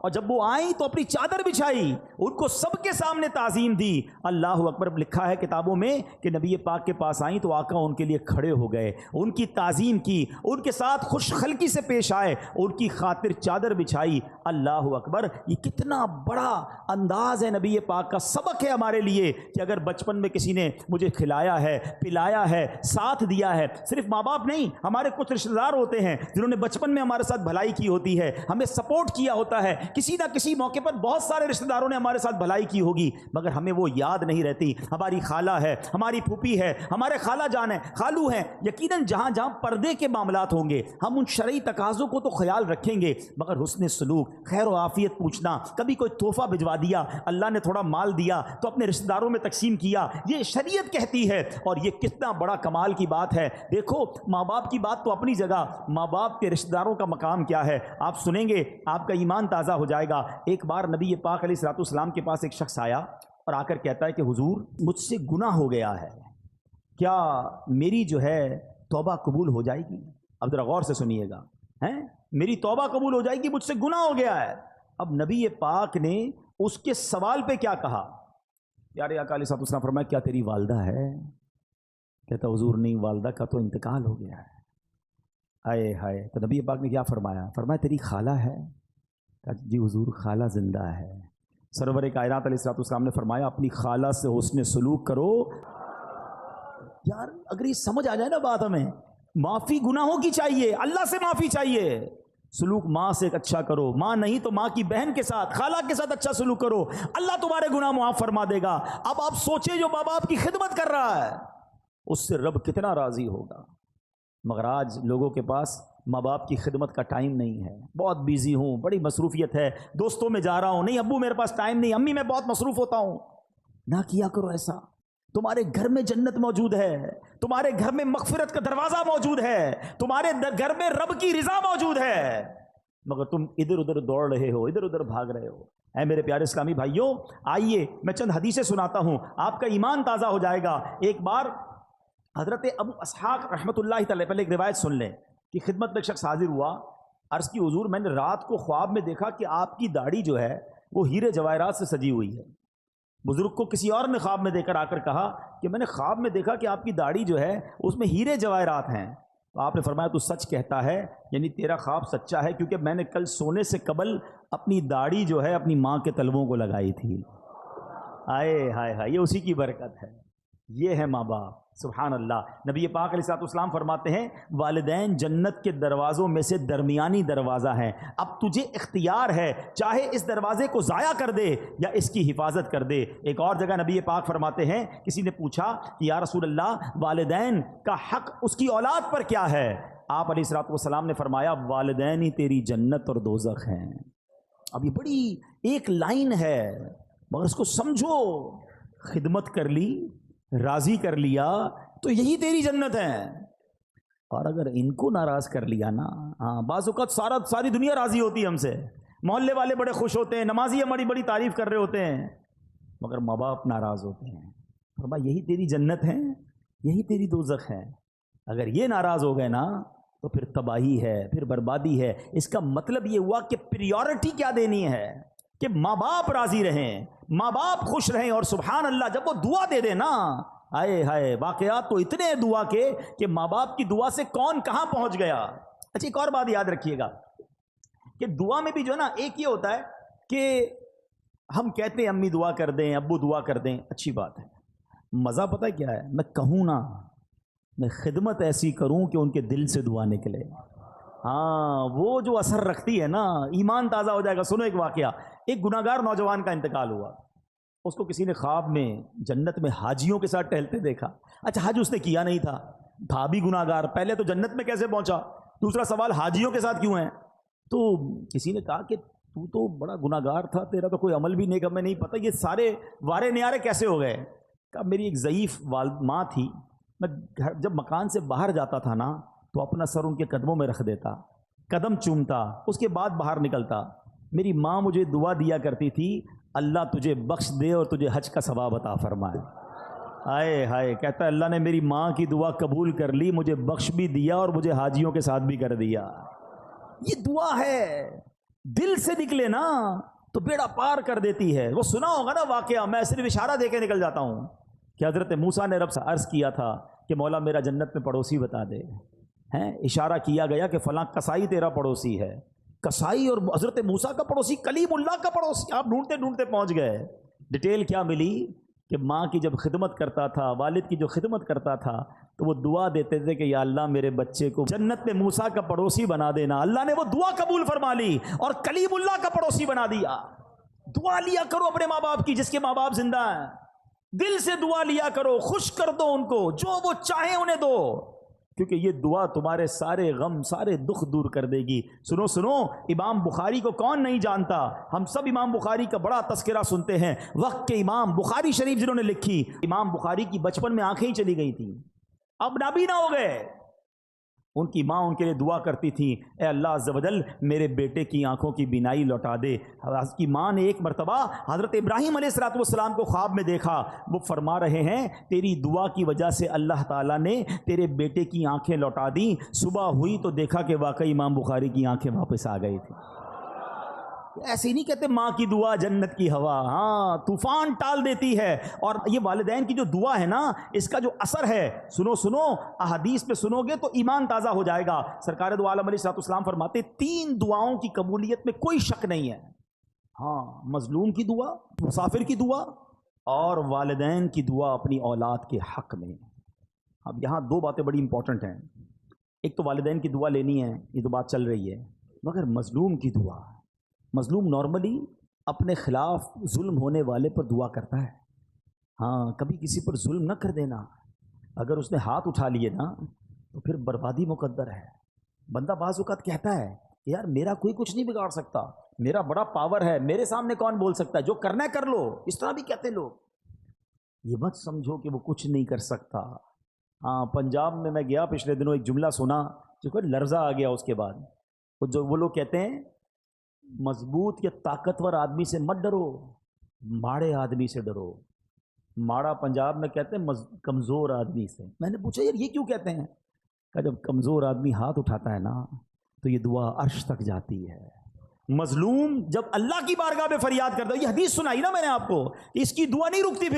Speaker 1: اور جب وہ آئیں تو اپنی چادر بچھائی، ان کو سب کے سامنے تعظیم دی۔ اللہ اکبر۔ لکھا ہے کتابوں میں کہ نبی پاک کے پاس آئیں تو آقا ان کے لیے کھڑے ہو گئے، ان کی تعظیم کی، ان کے ساتھ خوش خلقی سے پیش آئے، ان کی خاطر چادر بچھائی۔ اللہ اکبر۔ یہ کتنا بڑا انداز ہے نبی پاک کا، سبق ہے ہمارے لیے کہ اگر بچپن میں کسی نے مجھے کھلایا ہے، پلایا ہے، ساتھ دیا ہے، صرف ماں باپ نہیں، ہمارے کچھ رشتہ دار ہوتے ہیں جنہوں نے بچپن میں ہمارے ساتھ بھلائی کی ہوتی ہے، ہمیں سپورٹ کیا ہوتا ہے، کسی نہ کسی موقع پر بہت سارے رشتہ داروں نے ہمارے ساتھ بھلائی کی ہوگی، مگر ہمیں وہ یاد نہیں رہتی۔ ہماری خالہ ہے، ہماری پھوپھی ہے، ہمارے خالہ جان ہے، خالو ہیں، یقیناً جہاں جہاں پردے کے معاملات ہوں گے ہم ان شرعی تقاضوں کو تو خیال رکھیں گے، مگر حسن سلوک، خیر و عافیت پوچھنا، کبھی کوئی تحفہ بھجوا دیا، اللہ نے تھوڑا مال دیا تو اپنے رشتہ داروں میں تقسیم کیا، یہ شریعت کہتی ہے، اور یہ کتنا بڑا کمال کی بات ہے۔ دیکھو ماں باپ کی بات تو اپنی جگہ، ماں باپ کے رشتہ داروں کا مقام کیا ہے، آپ سنیں گے آپ کا ایمان تازہ ہو جائے گا۔ ایک بار نبی پاک علیہ الصلوۃ والسلام کے پاس ایک شخص آیا اور آ کر کہتا ہے کہ حضور مجھ سے گناہ ہو گیا ہے، کیا میری جو ہے توبہ قبول ہو جائے گی؟ اب ذرا غور سے سنیے گا، میری توبہ قبول ہو جائے گی، مجھ سے گناہ ہو گیا ہے۔ اب نبی پاک نے اس کے سوال پہ کیا کہا؟ پیارے آقا علیہ الصلوۃ والسلام فرمایا کیا تیری والدہ ہے؟ کہتا حضور نہیں، والدہ کا تو انتقال ہو گیا ہے۔ آئے ہائے، تو نبی پاک نے کیا فرمایا؟ فرمایا تیری خالہ ہے؟ کہا جی حضور خالہ زندہ ہے۔ سرور کائنات علیہ الصلوۃ والسلام نے فرمایا اپنی خالہ سے حسن سلوک کرو۔ یار اگر یہ سمجھ آ جائے نا بات، ہمیں معافی گناہوں کی چاہیے، اللہ سے معافی چاہیے، سلوک ماں سے اچھا کرو، ماں نہیں تو ماں کی بہن کے ساتھ، خالہ کے ساتھ اچھا سلوک کرو، اللہ تمہارے گناہ معاف فرما دے گا۔ اب آپ سوچیں جو ماں باپ کی خدمت کر رہا ہے اس سے رب کتنا راضی ہوگا۔ مگر آج لوگوں کے پاس ماں باپ کی خدمت کا ٹائم نہیں ہے، بہت بیزی ہوں، بڑی مصروفیت ہے، دوستوں میں جا رہا ہوں، نہیں ابو میرے پاس ٹائم نہیں، امی میں بہت مصروف ہوتا ہوں۔ نہ کیا کرو ایسا، تمہارے گھر میں جنت موجود ہے، تمہارے گھر میں مغفرت کا دروازہ موجود ہے، تمہارے گھر میں رب کی رضا موجود ہے، مگر تم ادھر ادھر دوڑ رہے ہو، ادھر ادھر بھاگ رہے ہو۔ اے میرے پیارے اسلامی بھائیوں، آئیے میں چند حدیثیں سناتا ہوں، آپ کا ایمان تازہ ہو جائے گا۔ ایک بار حضرت ابو اسحاق رحمۃ اللہ تعالی، پہلے ایک روایت سن لیں کہ خدمت میں ایک شخص حاضر ہوا، عرض کی حضور میں نے رات کو خواب میں دیکھا کہ آپ کی داڑھی جو ہے وہ ہیرے جواہرات سے سجی ہوئی ہے۔ بزرگ کو کسی اور نے خواب میں دے کر آ کر کہا کہ میں نے خواب میں دیکھا کہ آپ کی داڑھی جو ہے اس میں ہیرے جواہرات ہیں۔ تو آپ نے فرمایا تو سچ کہتا ہے، یعنی تیرا خواب سچا ہے، کیونکہ میں نے کل سونے سے قبل اپنی داڑھی جو ہے اپنی ماں کے تلووں کو لگائی تھی۔ آئے ہائے ہائے، یہ اسی کی برکت ہے، یہ ہے ماں باپ۔ سبحان اللہ۔ نبی پاک علیہ الصلوۃ والسلام فرماتے ہیں والدین جنت کے دروازوں میں سے درمیانی دروازہ ہیں، اب تجھے اختیار ہے چاہے اس دروازے کو ضائع کر دے یا اس کی حفاظت کر دے۔ ایک اور جگہ نبی پاک فرماتے ہیں کسی نے پوچھا کہ یا رسول اللہ والدین کا حق اس کی اولاد پر کیا ہے؟ آپ علیہ الصلوۃ والسلام نے فرمایا والدین ہی تیری جنت اور دوزخ ہیں۔ اب یہ بڑی ایک لائن ہے مگر اس کو سمجھو، خدمت کر لی، راضی کر لیا تو یہی تیری جنت ہے، اور اگر ان کو ناراض کر لیا نا، بعض اوقات ساری دنیا راضی ہوتی ہے ہم سے، محلے والے بڑے خوش ہوتے ہیں، نمازی ہماری بڑی تعریف کر رہے ہوتے ہیں، مگر ماں باپ ناراض ہوتے ہیں۔ فرمایا یہی تیری جنت ہے، یہی تیری دوزخ ہے۔ اگر یہ ناراض ہو گئے نا تو پھر تباہی ہے، پھر بربادی ہے۔ اس کا مطلب یہ ہوا کہ پریورٹی کیا دینی ہے کہ ماں باپ راضی رہیں، ماں باپ خوش رہیں، اور سبحان اللہ جب وہ دعا دے دے نا، آئے ہائے، واقعات تو اتنے دعا کے کہ ماں باپ کی دعا سے کون کہاں پہنچ گیا۔ اچھا ایک اور بات یاد رکھیے گا کہ دعا میں بھی جو ہے نا ایک یہ ہوتا ہے کہ ہم کہتے ہیں امی دعا کر دیں، ابو دعا کر دیں، اچھی بات ہے، مزہ پتہ کیا ہے، میں کہوں نا، میں خدمت ایسی کروں کہ ان کے دل سے دعا نکلے، ہاں وہ جو اثر رکھتی ہے نا، ایمان تازہ ہو جائے گا۔ سنو ایک واقعہ، ایک گناہ گار نوجوان کا انتقال ہوا، اس کو کسی نے خواب میں جنت میں حاجیوں کے ساتھ ٹہلتے دیکھا۔ اچھا حج اس نے کیا نہیں تھا بھی گناہ گار، پہلے تو جنت میں کیسے پہنچا، دوسرا سوال حاجیوں کے ساتھ کیوں ہے؟ تو کسی نے کہا کہ تو تو بڑا گناہ گار تھا، تیرا تو کوئی عمل بھی نہیں، میں نہیں پتہ یہ سارے وارے نیارے کیسے ہو گئے؟ کہا میری ایک ضعیف ماں تھی، میں جب مکان سے باہر جاتا تھا نا تو اپنا سر ان کے قدموں میں رکھ دیتا، قدم چومتا، اس کے بعد باہر نکلتا۔ میری ماں مجھے دعا دیا کرتی تھی اللہ تجھے بخش دے اور تجھے حج کا ثواب عطا فرمائے۔ آئے ہائے، کہتا ہے اللہ نے میری ماں کی دعا قبول کر لی، مجھے بخش بھی دیا اور مجھے حاجیوں کے ساتھ بھی کر دیا۔ یہ دعا ہے، دل سے نکلے نا تو بیڑا پار کر دیتی ہے۔ وہ سنا ہوگا نا واقعہ، میں صرف اشارہ دے کے نکل جاتا ہوں کہ حضرت موسیٰ نے رب سے عرض کیا تھا کہ مولا میرا جنت میں پڑوسی بتا دے، ہیں اشارہ کیا گیا کہ فلاں کسائی تیرا پڑوسی ہے، کسائی اور حضرت موسیٰ کا پڑوسی کلیم اللہ کا پڑوسی، آپ ڈھونڈتے ڈھونڈتے پہنچ گئے۔ ڈیٹیل کیا ملی کہ ماں کی جب خدمت کرتا تھا، والد کی جو خدمت کرتا تھا تو وہ دعا دیتے تھے کہ یا اللہ میرے بچے کو جنت میں موسیٰ کا پڑوسی بنا دینا۔ اللہ نے وہ دعا قبول فرما لی اور کلیم اللہ کا پڑوسی بنا دیا۔ دعا لیا کرو اپنے ماں باپ کی، جس کے ماں باپ زندہ ہیں، دل سے دعا لیا کرو، خوش کر دو ان کو، جو وہ چاہیں انہیں دو، کیونکہ یہ دعا تمہارے سارے غم سارے دکھ دور کر دے گی۔ سنو سنو، امام بخاری کو کون نہیں جانتا، ہم سب امام بخاری کا بڑا تذکرہ سنتے ہیں۔ وقت کے امام بخاری شریف جنہوں نے لکھی، امام بخاری کی بچپن میں آنکھیں ہی چلی گئی تھیں، اب نابینا ہو گئے۔ ان کی ماں ان کے لیے دعا کرتی تھی اے اللہ عز و جل میرے بیٹے کی آنکھوں کی بینائی لوٹا دے۔ حضرت کی ماں نے ایک مرتبہ حضرت ابراہیم علیہ السلام کو خواب میں دیکھا، وہ فرما رہے ہیں تیری دعا کی وجہ سے اللہ تعالیٰ نے تیرے بیٹے کی آنکھیں لوٹا دیں۔ صبح ہوئی تو دیکھا کہ واقعی امام بخاری کی آنکھیں واپس آ گئی تھی۔ ایسے ہی نہیں کہتے ماں کی دعا جنت کی ہوا، ہاں طوفان ٹال دیتی ہے۔ اور یہ والدین کی جو دعا ہے نا، اس کا جو اثر ہے، سنو سنو احادیث پہ سنو گے تو ایمان تازہ ہو جائے گا۔ سرکار دو عالم علیہ السلام فرماتے 3 دعاؤں کی قبولیت میں کوئی شک نہیں ہے، ہاں مظلوم کی دعا، مسافر کی دعا اور والدین کی دعا اپنی اولاد کے حق میں۔ اب یہاں 2 باتیں بڑی امپورٹنٹ ہیں، ایک تو والدین کی دعا لینی ہے، یہ تو بات چل رہی ہے، مگر مظلوم کی دعا، مظلوم نارملی اپنے خلاف ظلم ہونے والے پر دعا کرتا ہے. ہاں، کبھی کسی پر ظلم نہ کر دینا. اگر اس نے ہاتھ اٹھا لیے نا تو پھر بربادی مقدر ہے. بندہ بعض اوقات کہتا ہے کہ یار میرا کوئی کچھ نہیں بگاڑ سکتا، میرا بڑا پاور ہے، میرے سامنے کون بول سکتا ہے، جو کرنا ہے کر لو. اس طرح بھی کہتے لوگ. یہ مت سمجھو کہ وہ کچھ نہیں کر سکتا. ہاں، پنجاب میں گیا پچھلے دنوں، ایک جملہ سنا جو کہ لرزہ آ گیا. اس کے بعد وہ لوگ کہتے ہیں مضبوط یا طاقتور آدمی سے مت ڈرو، ماڑے آدمی سے ڈرو. ماڑا پنجاب میں کہتے ہیں کمزور آدمی سے. میں نے پوچھا یار یہ کیوں کہتے ہیں؟ کہ جب کمزور آدمی ہاتھ اٹھاتا ہے نا تو یہ دعا عرش تک جاتی ہے. مظلوم جب اللہ کی بارگاہ میں فریاد کرتا ہے، یہ حدیث سنائی نا میں نے آپ کو، اس کی دعا نہیں رکتی.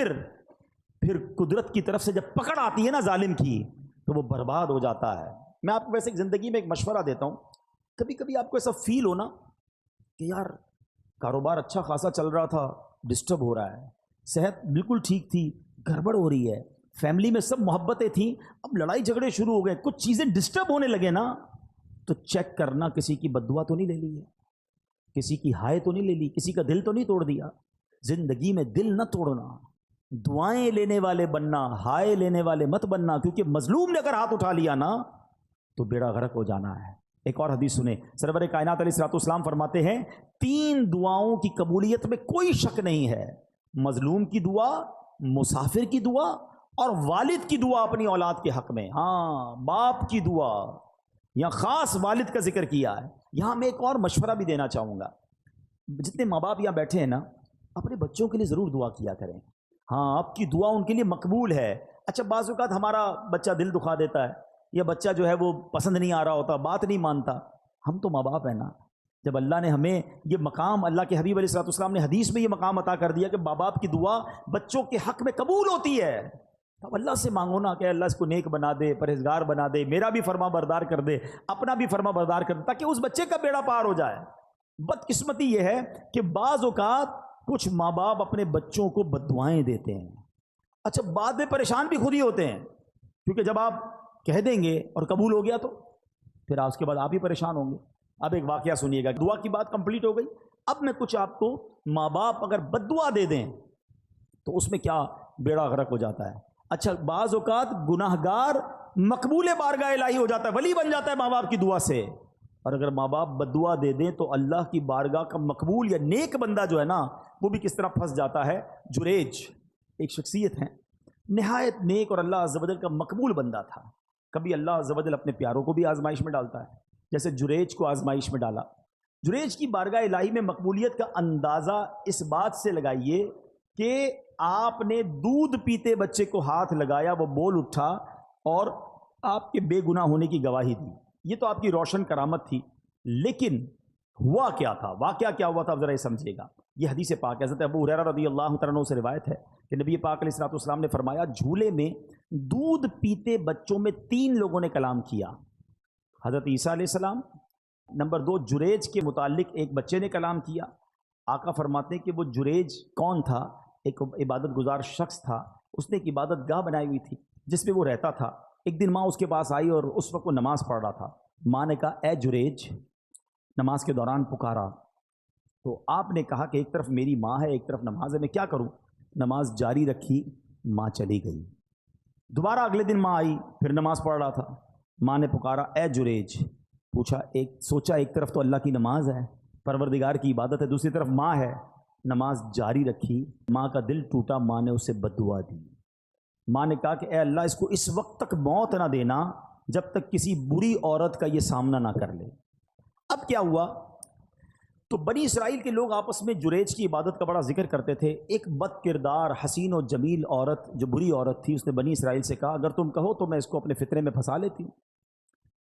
Speaker 1: پھر قدرت کی طرف سے جب پکڑ آتی ہے نا ظالم کی تو وہ برباد ہو جاتا ہے. میں آپ کو ویسے زندگی میں ایک مشورہ دیتا ہوں. کبھی کبھی آپ کو ایسا فیل ہونا کہ یار کاروبار اچھا خاصا چل رہا تھا، ڈسٹرب ہو رہا ہے، صحت بالکل ٹھیک تھی، گڑبڑ ہو رہی ہے، فیملی میں سب محبتیں تھیں، اب لڑائی جھگڑے شروع ہو گئے، کچھ چیزیں ڈسٹرب ہونے لگے نا تو چیک کرنا کسی کی بددعا تو نہیں لے لی ہے، کسی کی ہائے تو نہیں لے لی، کسی کا دل تو نہیں توڑ دیا. زندگی میں دل نہ توڑنا، دعائیں لینے والے بننا، ہائے لینے والے مت بننا. کیونکہ مظلوم نے اگر ہاتھ اٹھا لیا نا تو بیڑا غرق ہو جانا ہے. ایک اور حدیث سنیں، سرور کائنات علیہ الصلوۃ والسلام فرماتے ہیں 3 دعاؤں کی قبولیت میں کوئی شک نہیں ہے: مظلوم کی دعا، مسافر کی دعا، اور والد کی دعا اپنی اولاد کے حق میں. ہاں، باپ کی دعا، یا خاص والد کا ذکر کیا ہے. یہاں میں ایک اور مشورہ بھی دینا چاہوں گا. جتنے ماں باپ یہاں بیٹھے ہیں نا، اپنے بچوں کے لیے ضرور دعا کیا کریں. ہاں، آپ کی دعا ان کے لیے مقبول ہے. اچھا، بعض اوقات ہمارا بچہ دل دکھا دیتا ہے، یا بچہ جو ہے وہ پسند نہیں آ رہا ہوتا، بات نہیں مانتا. ہم تو ماں باپ ہیں نا. جب اللہ نے ہمیں یہ مقام، اللہ کے حبیب علیہ الصلوۃ والسلام نے حدیث میں یہ مقام عطا کر دیا کہ ماں باپ کی دعا بچوں کے حق میں قبول ہوتی ہے، اب اللہ سے مانگو نا کہ اللہ اس کو نیک بنا دے، پرہیزگار بنا دے، میرا بھی فرما بردار کر دے، اپنا بھی فرما بردار کر دے، تاکہ اس بچے کا بیڑا پار ہو جائے. بدقسمتی یہ ہے کہ بعض اوقات کچھ ماں باپ اپنے بچوں کو بددعائیں دیتے ہیں. اچھا، بعد میں پریشان بھی خود ہی ہوتے ہیں، کیونکہ جب آپ کہہ دیں گے اور قبول ہو گیا تو پھر اس کے بعد آپ ہی پریشان ہوں گے. اب ایک واقعہ سنیے گا. دعا کی بات کمپلیٹ ہو گئی. اب میں کچھ آپ کو، ماں باپ اگر بد دعا دے دیں تو اس میں کیا بیڑا غرق ہو جاتا ہے. اچھا، بعض اوقات گناہ گار مقبول بارگاہ الہی ہو جاتا ہے، ولی بن جاتا ہے ماں باپ کی دعا سے. اور اگر ماں باپ بد دعا دے دیں تو اللہ کی بارگاہ کا مقبول یا نیک بندہ جو ہے نا وہ بھی کس طرح پھنس جاتا ہے. جریج ایک شخصیت ہے، نہایت نیک اور اللہ عز و جل کا مقبول بندہ تھا. کبھی اللہ عز و جل اپنے پیاروں کو بھی آزمائش میں ڈالتا ہے، جیسے جریج کو آزمائش میں ڈالا. جریج کی بارگاہ الہی میں مقبولیت کا اندازہ اس بات سے لگائیے کہ آپ نے دودھ پیتے بچے کو ہاتھ لگایا، وہ بول اٹھا اور آپ کے بے گناہ ہونے کی گواہی دی. یہ تو آپ کی روشن کرامت تھی. لیکن ہوا کیا تھا، واقعہ کیا ہوا تھا، اب ذرا یہ سمجھیے گا. یہ حدیث پاک ہے، حضرت ابو ہریرہ رضی اللہ تعالیٰ عنہ سے روایت ہے کہ نبی پاک علیہ الصلوۃ والسلام نے فرمایا جھولے میں دودھ پیتے بچوں میں 3 لوگوں نے کلام کیا. حضرت عیسیٰ علیہ السلام، نمبر 2 جریج کے متعلق ایک بچے نے کلام کیا. آقا فرماتے ہیں کہ وہ جریج کون تھا؟ ایک عبادت گزار شخص تھا. اس نے ایک عبادت گاہ بنائی ہوئی تھی جس میں وہ رہتا تھا. ایک دن ماں اس کے پاس آئی اور اس وقت وہ نماز پڑھ رہا تھا. ماں نے کہا اے جریج، نماز کے دوران پکارا تو آپ نے کہا کہ ایک طرف میری ماں ہے، ایک طرف نماز ہے، میں کیا کروں؟ نماز جاری رکھی، ماں چلی گئی. دوبارہ اگلے دن ماں آئی، پھر نماز پڑھ رہا تھا. ماں نے پکارا اے جریج، پوچھا، سوچا ایک طرف تو اللہ کی نماز ہے، پروردگار کی عبادت ہے، دوسری طرف ماں ہے. نماز جاری رکھی. ماں کا دل ٹوٹا، ماں نے اسے بد دعا دی. ماں نے کہا کہ اے اللہ، اس کو اس وقت تک موت نہ دینا جب تک کسی بری عورت کا یہ سامنا نہ کر لے. اب کیا ہوا؟ تو بنی اسرائیل کے لوگ آپس میں جریج کی عبادت کا بڑا ذکر کرتے تھے. ایک بد کردار حسین و جمیل عورت، جو بری عورت تھی، اس نے بنی اسرائیل سے کہا اگر تم کہو تو میں اس کو اپنے فطرے میں پھنسا لیتی ہوں.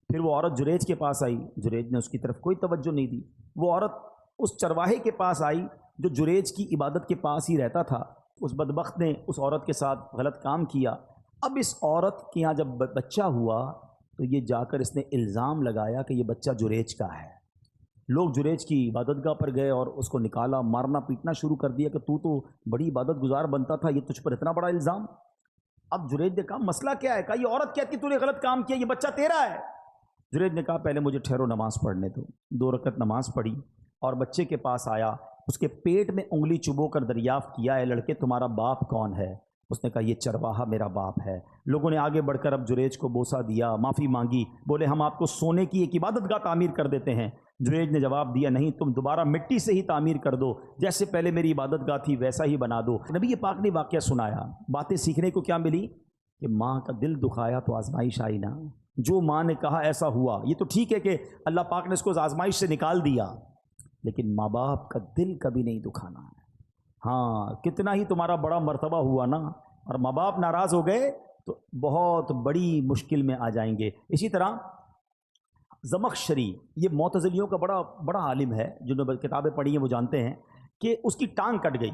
Speaker 1: پھر وہ عورت جریج کے پاس آئی. جریج نے اس کی طرف کوئی توجہ نہیں دی. وہ عورت اس چرواہے کے پاس آئی جو جریج کی عبادت کے پاس ہی رہتا تھا. اس بدبخت نے اس عورت کے ساتھ غلط کام کیا. اب اس عورت کے یہاں جب بچہ ہوا تو یہ جا کر اس نے الزام لگایا کہ یہ بچہ جریج کا ہے. لوگ جریج کی عبادت گاہ پر گئے اور اس کو نکالا، مارنا پیٹنا شروع کر دیا کہ تو بڑی عبادت گزار بنتا تھا، یہ تجھ پر اتنا بڑا الزام. اب جریج نے کہا مسئلہ کیا ہے؟ کہا یہ عورت کہتی تو نے غلط کام کیا، یہ بچہ تیرا ہے. جنید نے کہا پہلے مجھے ٹھہرو نماز پڑھنے دو. 2 رکعت نماز پڑھی اور بچے کے پاس آیا, اس کے پیٹ میں انگلی چبو کر دریافت کیا, اے لڑکے تمہارا باپ کون ہے؟ اس نے کہا یہ چرواہا میرا باپ ہے. لوگوں نے آگے بڑھ کر اب جریج کو بوسہ دیا, معافی مانگی, بولے ہم آپ کو سونے کی ایک عبادت گاہ تعمیر کر دیتے ہیں. جریج نے جواب دیا نہیں, تم دوبارہ مٹی سے ہی تعمیر کر دو, جیسے پہلے میری عبادت گاہ تھی ویسا ہی بنا دو. نبی پاک نے واقعہ سنایا. باتیں سیکھنے کو کیا ملی کہ ماں کا دل دکھایا تو آزمائش آئی نا. جو ماں نے کہا ایسا ہوا. یہ تو ٹھیک ہے کہ اللہ پاک نے اس کو آزمائش سے نکال دیا, لیکن ماں باپ کا دل کبھی نہیں دکھانا ہے. ہاں کتنا ہی تمہارا بڑا مرتبہ ہوا نا, اور ماں باپ ناراض ہو گئے تو بہت بڑی مشکل میں آ جائیں گے. اسی طرح زمخشری, یہ معتزلیوں کا بڑا عالم ہے, جنہوں نے کتابیں پڑھی ہیں وہ جانتے ہیں کہ اس کی ٹانگ کٹ گئی.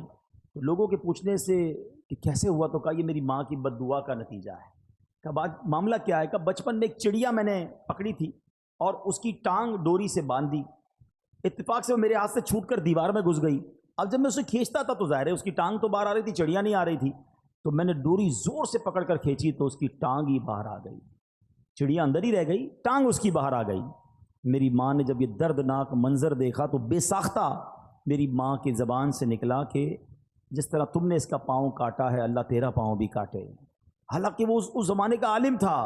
Speaker 1: تو لوگوں کے پوچھنے سے کہ کیسے ہوا, تو کہا یہ میری ماں کی بد دعا کا نتیجہ ہے. کہا معاملہ کیا ہے؟ کہا بچپن میں ایک چڑیا میں نے پکڑی تھی اور اس کی ٹانگ ڈوری سے باندھ دی, اتفاق سے وہ میرے ہاتھ سے چھوٹ کر دیوار میں گھس گئی. اب جب میں اسے کھینچتا تھا تو ظاہر ہے اس کی ٹانگ تو باہر آ رہی تھی, چڑیا نہیں آ رہی تھی. تو میں نے ڈوری زور سے پکڑ کر کھینچی تو اس کی ٹانگ ہی باہر آ گئی. چڑیا اندر ہی رہ گئی, ٹانگ اس کی باہر آ گئی. میری ماں نے جب یہ دردناک منظر دیکھا تو بے ساختہ میری ماں کی زبان سے نکلا کہ جس طرح تم نے اس کا پاؤں کاٹا ہے اللہ تیرا پاؤں بھی کاٹے. حالانکہ وہ اس زمانے کا عالم تھا.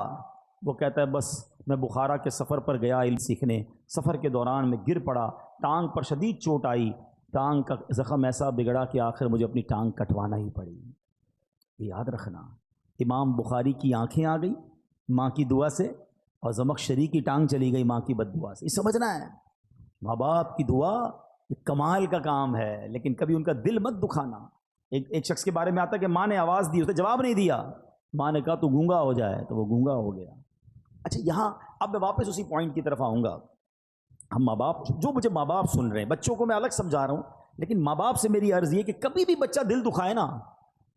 Speaker 1: وہ کہتا ہے بس میں بخارا کے سفر پر گیا علم سیکھنے, سفر کے دوران میں گر پڑا, ٹانگ پر شدید چوٹ آئی, ٹانگ کا زخم ایسا بگڑا کہ آخر مجھے اپنی ٹانگ کٹوانا ہی پڑی. یاد رکھنا, امام بخاری کی آنکھیں آ گئی ماں کی دعا سے, اور زمخشری کی ٹانگ چلی گئی ماں کی بد دعا سے. یہ سمجھنا ہے, ماں باپ کی دعا یہ کمال کا کام ہے, لیکن کبھی ان کا دل مت دکھانا. ایک شخص کے بارے میں آتا ہے کہ ماں نے آواز دی, اس نے جواب نہیں دیا. ماں نے کہا تو گونگا ہو جائے, تو وہ گونگا ہو گیا. اچھا یہاں اب میں واپس اسی پوائنٹ کی طرف آؤں گا. ہم ماں باپ, جو مجھے ماں باپ سن رہے ہیں, بچوں کو میں الگ سمجھا رہا ہوں, لیکن ماں باپ سے میری عرض یہ کہ کبھی بھی بچہ دل دکھائے نا,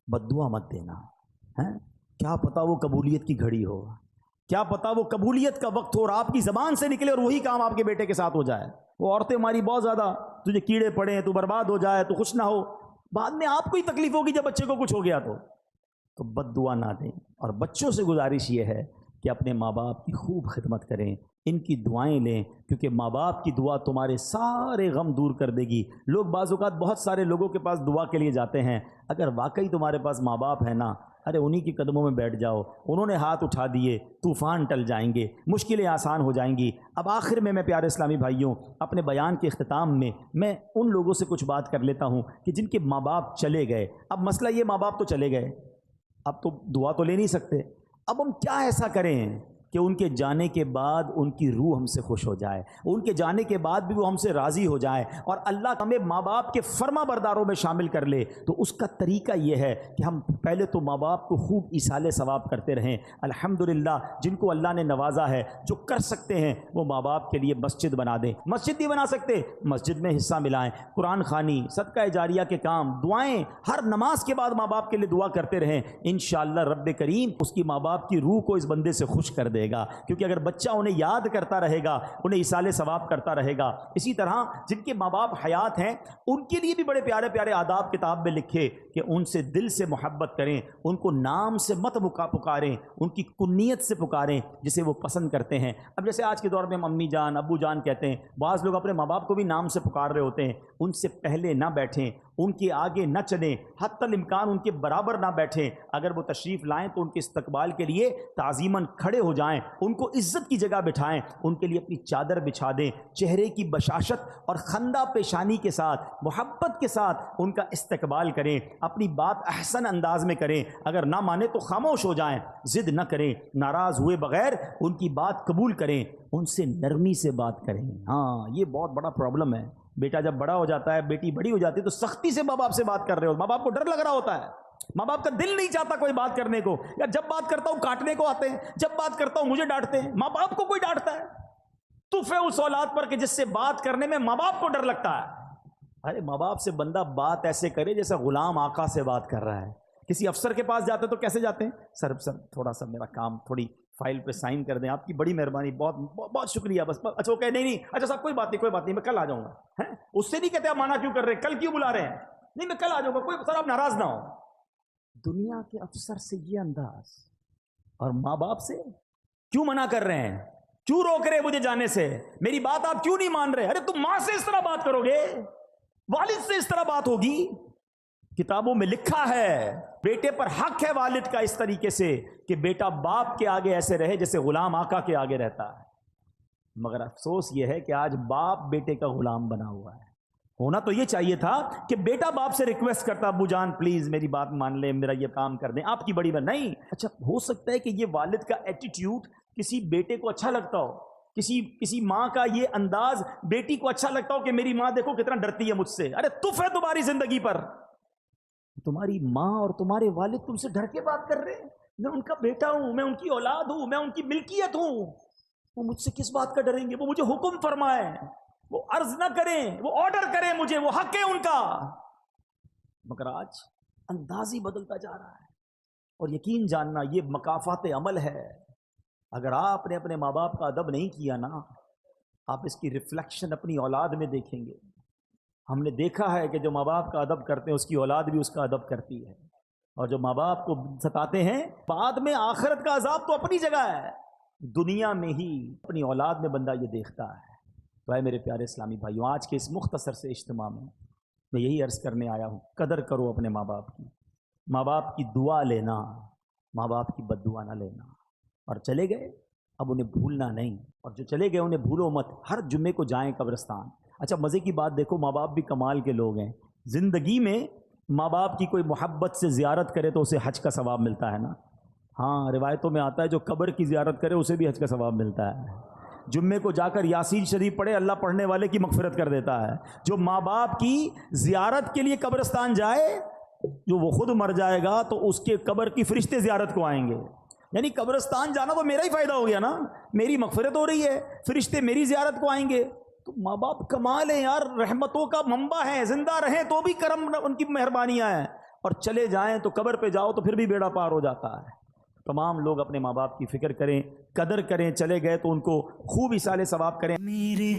Speaker 1: بد دعا مت دینا. کیا پتا وہ قبولیت کی گھڑی ہو, کیا پتا وہ قبولیت کا وقت ہو اور آپ کی زبان سے نکلے اور وہی کام آپ کے بیٹے کے ساتھ ہو جائے. وہ عورتیں ہماری بہت زیادہ, تجھے کیڑے پڑے ہیں, تو برباد ہو جائے, تو خوش نہ ہو, بعد میں آپ کو ہی تکلیف ہوگی جب بچے کو کچھ ہو گیا تو بد دعا نہ دیں. اور بچوں سے گزارش یہ ہے کہ اپنے ماں باپ کی خوب خدمت کریں, ان کی دعائیں لیں, کیونکہ ماں باپ کی دعا تمہارے سارے غم دور کر دے گی. لوگ بعض اوقات بہت سارے لوگوں کے پاس دعا کے لیے جاتے ہیں, اگر واقعی تمہارے پاس ماں باپ ہے نا, ارے انہی کی قدموں میں بیٹھ جاؤ, انہوں نے ہاتھ اٹھا دیے, طوفان ٹل جائیں گے, مشکلیں آسان ہو جائیں گی. اب آخر میں پیارے اسلامی بھائیوں, اپنے بیان کے اختتام میں ان لوگوں سے کچھ بات کر لیتا ہوں کہ جن کے ماں باپ چلے گئے. اب مسئلہ یہ, ماں باپ تو چلے گئے, اب تو دعا تو لے نہیں سکتے. اب ہم کیا ایسا کریں کہ ان کے جانے کے بعد ان کی روح ہم سے خوش ہو جائے, ان کے جانے کے بعد بھی وہ ہم سے راضی ہو جائے, اور اللہ ہمیں ماں باپ کے فرما برداروں میں شامل کر لے. تو اس کا طریقہ یہ ہے کہ ہم پہلے تو ماں باپ کو خوب ایصال ثواب کرتے رہیں. الحمدللہ جن کو اللہ نے نوازا ہے, جو کر سکتے ہیں وہ ماں باپ کے لیے مسجد بنا دیں. مسجد نہیں بنا سکتے, مسجد میں حصہ ملائیں, قرآن خوانی, صدقہ جاریہ کے کام, دعائیں, ہر نماز کے بعد ماں باپ کے لیے دعا کرتے رہیں. انشاءاللہ رب کریم اس کی ماں باپ کی روح کو اس بندے سے خوش کر دے گا, کیونکہ اگر بچہ انہیں یاد کرتا رہے گا, انہیں ایصال ثواب کرتا رہے گا. اسی طرح جن کے ماں باپ حیات ہیں, ان کے لیے بھی بڑے پیارے پیارے آداب کتاب میں لکھے کہ ان سے دل سے محبت کریں, ان کو نام سے مت پکاریں, ان کی کنیت سے پکاریں جسے وہ پسند کرتے ہیں. اب جیسے آج کے دور میں ہم امی جان, ابو جان کہتے ہیں, بعض لوگ اپنے ماں باپ کو بھی نام سے پکار رہے ہوتے ہیں. ان سے پہلے نہ بیٹھیں, ان کے آگے نہ چلیں, حتی الامکان ان کے برابر نہ بیٹھیں. اگر وہ تشریف لائیں تو ان کے استقبال کے لیے تعظیماً کھڑے ہو جائیں, ان کو عزت کی جگہ بٹھائیں, ان کے لیے اپنی چادر بچھا دیں, چہرے کی بشاشت اور خندہ پیشانی کے ساتھ, محبت کے ساتھ ان کا استقبال کریں, اپنی بات احسن انداز میں کریں. اگر نہ مانے تو خاموش ہو جائیں, ضد نہ کریں, ناراض ہوئے بغیر ان کی بات قبول کریں, ان سے نرمی سے بات کریں. ہاں یہ بہت بڑا پرابلم ہے. بیٹا جب بڑا ہو جاتا ہے, بیٹی بڑی ہو جاتی ہے, تو سختی سے ماں باپ سے بات کر رہے ہو, ماں باپ کو ڈر لگ رہا ہوتا ہے, ماں باپ کا دل نہیں چاہتا کوئی بات کرنے کو, یا جب بات کرتا ہوں کاٹنے کو آتے ہیں, جب بات کرتا ہوں مجھے ڈانٹتے ہیں. ماں باپ کو کوئی ڈانٹتا ہے تو پھر اس اولاد پر کہ جس سے بات کرنے میں ماں باپ کو ڈر لگتا ہے. ارے ماں باپ سے بندہ بات ایسے کرے جیسے غلام آقا سے بات کر رہا ہے. کسی افسر کے پاس جاتے تو کیسے جاتے ہیں, سر تھوڑا سا میرا کام, تھوڑی فائل پہ سائن کر دیں, آپ کی بڑی مہربانی, بہت بہت شکریہ, بس. اچھا وہ کہ نہیں, اچھا صاحب کوئی بات نہیں, میں کل آ جاؤں گا. اس سے نہیں کہتے آپ مانا کیوں کر رہے ہیں, کل کیوں بلا رہے ہیں, نہیں میں کل آ جاؤں گا, کوئی سر آپ ناراض نہ ہو. دنیا کے افسر سے یہ انداز, اور ماں باپ سے کیوں منع کر رہے ہیں, کیوں روک رہے مجھے جانے سے؟ میری بات آپ کیوں نہیں مان رہے؟ ارے تم ماں سے اس طرح بات کرو گے؟ والد سے اس طرح بات ہوگی؟ کتابوں میں لکھا ہے بیٹے پر حق ہے والد کا اس طریقے سے کہ بیٹا باپ کے آگے ایسے رہے جیسے غلام آقا کے آگے رہتا ہے، مگر افسوس یہ ہے کہ آج باپ بیٹے کا غلام بنا ہوا ہے۔ ہونا تو یہ چاہیے تھا کہ بیٹا باپ سے ریکویسٹ کرتا، ابو جان پلیز میری بات مان لیں، میرا یہ کام کر دیں، آپ کی بڑی بات نہیں۔ اچھا ہو سکتا ہے کہ یہ والد کا ایٹیٹیوڈ کسی بیٹے کو اچھا لگتا ہو، کسی ماں کا یہ انداز بیٹی کو اچھا لگتا ہو کہ میری ماں دیکھو کتنا ڈرتی ہے مجھ سے۔ ارے تف ہے تمہاری زندگی پر، تمہاری ماں اور تمہارے والد تم سے ڈر کے بات کر رہے ہیں۔ میں ان کا بیٹا ہوں، میں ان کی اولاد ہوں، میں ان کی ملکیت ہوں، وہ مجھ سے کس بات کا ڈریں گے؟ وہ مجھے حکم فرمائیں، وہ عرض نہ کریں، وہ آرڈر کریں مجھے، وہ حق ہے ان کا۔ مگر آج انداز ہی بدلتا جا رہا ہے، اور یقین جاننا یہ مکافات عمل ہے۔ اگر آپ نے اپنے ماں باپ کا ادب نہیں کیا نا، آپ اس کی ریفلیکشن اپنی اولاد میں دیکھیں گے۔ ہم نے دیکھا ہے کہ جو ماں باپ کا ادب کرتے ہیں اس کی اولاد بھی اس کا ادب کرتی ہے، اور جو ماں باپ کو ستاتے ہیں بعد میں آخرت کا عذاب تو اپنی جگہ ہے، دنیا میں ہی اپنی اولاد میں بندہ یہ دیکھتا ہے۔ تو اے میرے پیارے اسلامی بھائیوں، آج کے اس مختصر سے اجتماع میں یہی عرض کرنے آیا ہوں، قدر کرو اپنے ماں باپ کی، ماں باپ کی دعا لینا، ماں باپ کی بد دعا نہ لینا۔ اور چلے گئے اب انہیں بھولنا نہیں، اور جو چلے گئے انہیں بھولو مت، ہر جمعے کو جائیں قبرستان۔ اچھا مزے کی بات دیکھو، ماں باپ بھی کمال کے لوگ ہیں، زندگی میں ماں باپ کی کوئی محبت سے زیارت کرے تو اسے حج کا ثواب ملتا ہے نا۔ ہاں روایتوں میں آتا ہے جو قبر کی زیارت کرے اسے بھی حج کا ثواب ملتا ہے۔ جمعے کو جا کر یاسین شریف پڑھے، اللہ پڑھنے والے کی مغفرت کر دیتا ہے۔ جو ماں باپ کی زیارت کے لیے قبرستان جائے، جو وہ خود مر جائے گا تو اس کے قبر کی فرشتے زیارت کو آئیں گے، یعنی قبرستان جانا تو میرا ہی فائدہ ہو گیا نا، میری مغفرت ہو رہی ہے، فرشتے میری زیارت کو آئیں گے۔ تو ماں باپ کمال ہیں یار، رحمتوں کا منبع ہیں، زندہ رہیں تو بھی کرم ان کی مہربانیاں ہیں، اور چلے جائیں تو قبر پہ جاؤ تو پھر بھی بیڑا پار ہو جاتا ہے۔ تمام لوگ اپنے ماں باپ کی فکر کریں، قدر کریں، چلے گئے تو ان کو خوب ایصال ثواب کریں۔ میرے